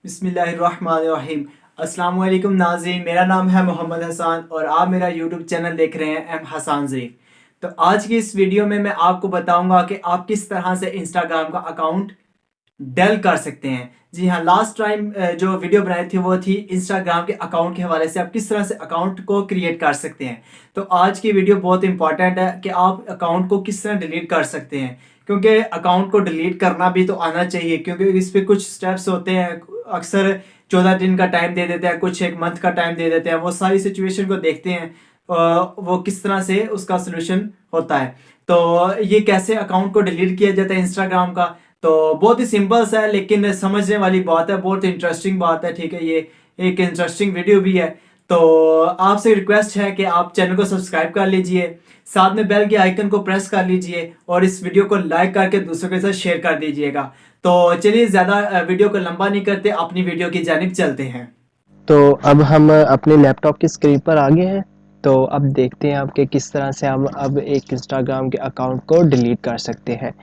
बिस्मिल्लाहिर्रहमानिर्रहीम। अस्सलाम वालेकुम नाज़रीन, मेरा नाम है मोहम्मद हसन और आप मेरा यूट्यूब चैनल देख रहे हैं एम हसन ज़ेफ। तो आज की इस वीडियो में मैं आपको बताऊंगा कि आप किस तरह से इंस्टाग्राम का अकाउंट डल कर सकते हैं। जी हाँ, लास्ट टाइम जो वीडियो बनाई थी वो थी इंस्टाग्राम के अकाउंट के हवाले से आप किस तरह से अकाउंट को क्रिएट कर सकते हैं। तो आज की वीडियो बहुत इंपॉर्टेंट है कि आप अकाउंट को किस तरह डिलीट कर सकते हैं, क्योंकि अकाउंट को डिलीट करना भी तो आना चाहिए, क्योंकि इस पे कुछ स्टेप्स होते हैं। अक्सर 14 दिन का टाइम दे देते हैं, कुछ एक मंथ का टाइम दे देते हैं। वो सारी सिचुएशन को देखते हैं वो किस तरह से उसका सोल्यूशन होता है। तो ये कैसे अकाउंट को डिलीट किया जाता है इंस्टाग्राम का, तो बहुत ही सिंपल सा है लेकिन समझने वाली बात है, बहुत इंटरेस्टिंग बात है। ठीक है, ये एक इंटरेस्टिंग वीडियो भी है। तो आपसे रिक्वेस्ट है कि आप चैनल को सब्सक्राइब कर लीजिए, साथ में बेल के आइकन को प्रेस कर लीजिए और इस वीडियो को लाइक करके दूसरों के साथ शेयर कर दीजिएगा। तो चलिए ज़्यादा वीडियो को लंबा नहीं करते, अपनी वीडियो की जानिब चलते हैं। तो अब हम अपने लैपटॉप की स्क्रीन पर आ गए हैं। तो अब देखते हैं आपके किस तरह से हम अब एक इंस्टाग्राम के अकाउंट को डिलीट कर सकते हैं।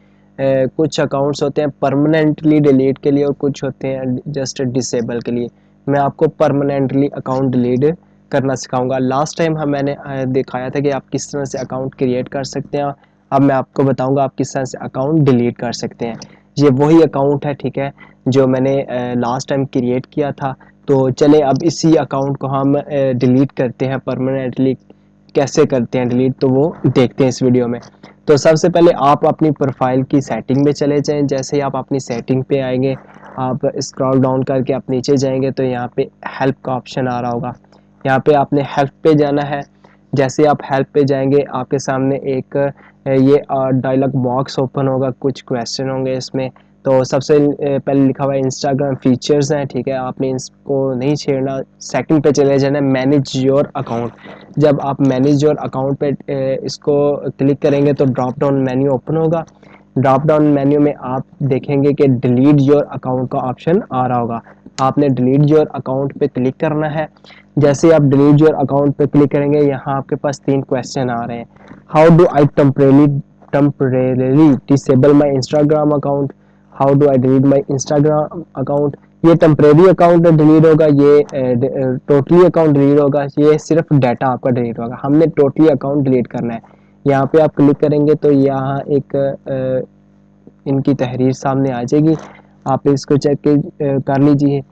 कुछ अकाउंट्स होते हैं परमानेंटली डिलीट के लिए और कुछ होते हैं जस्ट डिसेबल के लिए। मैं आपको परमानेंटली अकाउंट डिलीट करना सिखाऊंगा। लास्ट टाइम मैंने दिखाया था कि आप किस तरह से अकाउंट क्रिएट कर सकते हैं। अब मैं आपको बताऊंगा आप किस तरह से अकाउंट डिलीट कर सकते हैं। ये वही अकाउंट है, ठीक है, जो मैंने लास्ट टाइम क्रिएट किया था। तो चले अब इसी अकाउंट को हम डिलीट करते हैं परमानेंटली। कैसे करते हैं डिलीट, तो वो देखते हैं इस वीडियो में। तो सबसे पहले आप अपनी प्रोफाइल की सेटिंग में चले जाएं। जैसे ही आप अपनी सेटिंग पे आएंगे, आप स्क्रॉल डाउन करके आप नीचे जाएंगे तो यहाँ पे हेल्प का ऑप्शन आ रहा होगा। यहाँ पे आपने हेल्प पे जाना है। जैसे आप हेल्प पे जाएंगे आपके सामने एक ये डायलॉग बॉक्स ओपन होगा, कुछ क्वेश्चन होंगे इसमें। तो सबसे पहले लिखा हुआ है इंस्टाग्राम फीचर्स हैं, ठीक है, आपने इसको नहीं छेड़ना। सेकंड पे चले जाना मैनेज योर अकाउंट। जब आप मैनेज योर अकाउंट पे इसको क्लिक करेंगे तो ड्रॉप डाउन मेन्यू ओपन होगा। ड्रॉप डाउन मेन्यू में आप देखेंगे कि डिलीट योर अकाउंट का ऑप्शन आ रहा होगा। आपने डिलीट योर अकाउंट पे क्लिक करना है। जैसे आप डिलीट योर अकाउंट पे क्लिक करेंगे, यहाँ आपके पास 3 क्वेश्चन आ रहे हैं। How do I temporarily disable my Instagram account, how do I delete my Instagram account. ये टेम्परेरी अकाउंट डिलीट होगा, ये टोटली अकाउंट डिलीट होगा, ये सिर्फ डाटा आपका डिलीट होगा। हमने टोटली अकाउंट डिलीट करना है। यहाँ पे आप क्लिक करेंगे तो यहाँ एक इनकी तहरीर सामने आ जाएगी। आप इसको चेक कर लीजिए,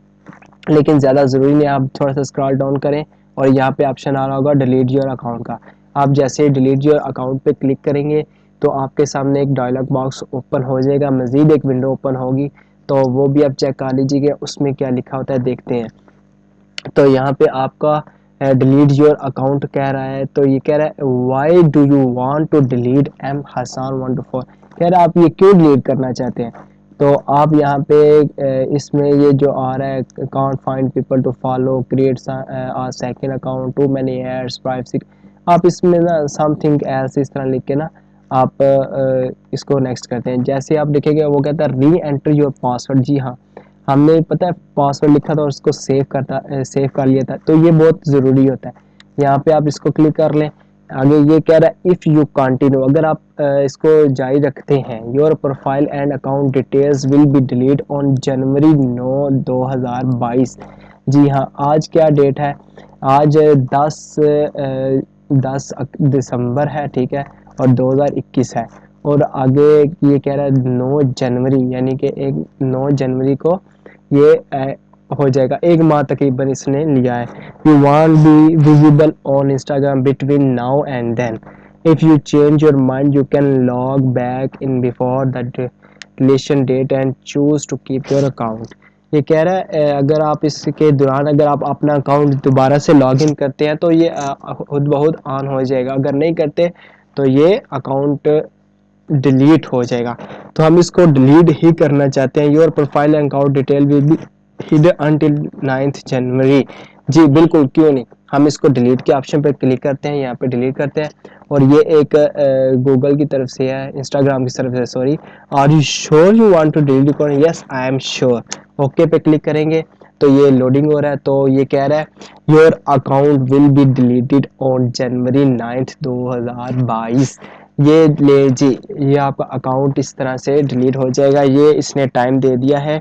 लेकिन ज़्यादा ज़रूरी नहीं, आप थोड़ा सा स्क्रॉल डाउन करें और यहाँ पे ऑप्शन आ रहा होगा डिलीट योर अकाउंट का। आप जैसे डिलीट योर अकाउंट पे क्लिक करेंगे तो आपके सामने एक डायलॉग बॉक्स ओपन हो जाएगा, मज़ीद एक विंडो ओपन होगी। तो वो भी आप चेक कर लीजिएगा उसमें क्या लिखा होता है, देखते हैं। तो यहाँ पे आपका डिलीट योर अकाउंट कह रहा है। तो ये कह रहा है why do you want to delete M Hasan 124, कह रहा है आप ये क्यों डिलीट करना चाहते हैं। तो आप यहाँ पे इसमें ये जो आ रहा है account find people to follow, create second account, too many ads, privacy, आप इसमें ना समथिंग एल्स इस तरह लिख के ना आप इसको नेक्स्ट करते हैं। जैसे आप देखेंगे वो कहता है री एंटर योर पासवर्ड। जी हाँ, हमने पता है पासवर्ड लिखा था और उसको सेव कर लिया था, तो ये बहुत ज़रूरी होता है। यहाँ पे आप इसको क्लिक कर लें। आगे ये कह रहा है इफ़ यू कंटिन्यू, अगर आप इसको जारी रखते हैं, your profile and account details will be delete on January 9 2022। जी हाँ, आज क्या डेट है, आज 10 दिसंबर है, ठीक है, और 2021 है। और आगे ये कह रहा है 9 जनवरी, यानी कि 9 जनवरी को ये हो जाएगा। एक माह तकरीबन इसने लिया है। You want be visible on Instagram between now and then, if you change your mind you can log back in before the deletion date and choose to keep your account. ये कह रहा है अगर आप इसके दौरान अगर आप अपना अकाउंट दोबारा से लॉग इन करते हैं तो ये खुद बहुत ऑन हो जाएगा, अगर नहीं करते तो ये अकाउंट डिलीट हो जाएगा। तो हम इसको डिलीट ही करना चाहते हैं। Your profile and account detail will be hid until 9 January. जी बिल्कुल, क्यों नहीं, हम इसको डिलीट के ऑप्शन पर क्लिक करते हैं, यहाँ पे डिलीट करते हैं। और ये एक गूगल की तरफ से है, इंस्टाग्राम की तरफ से, sorry. Are you sure you want to delete account, yes I am sure. Okay पे क्लिक करेंगे तो ये लोडिंग हो रहा है। तो ये कह रहा है your account will be deleted on January 9 2022। ये ले जी, ये आपका अकाउंट इस तरह से डिलीट हो जाएगा। ये इसने टाइम दे दिया है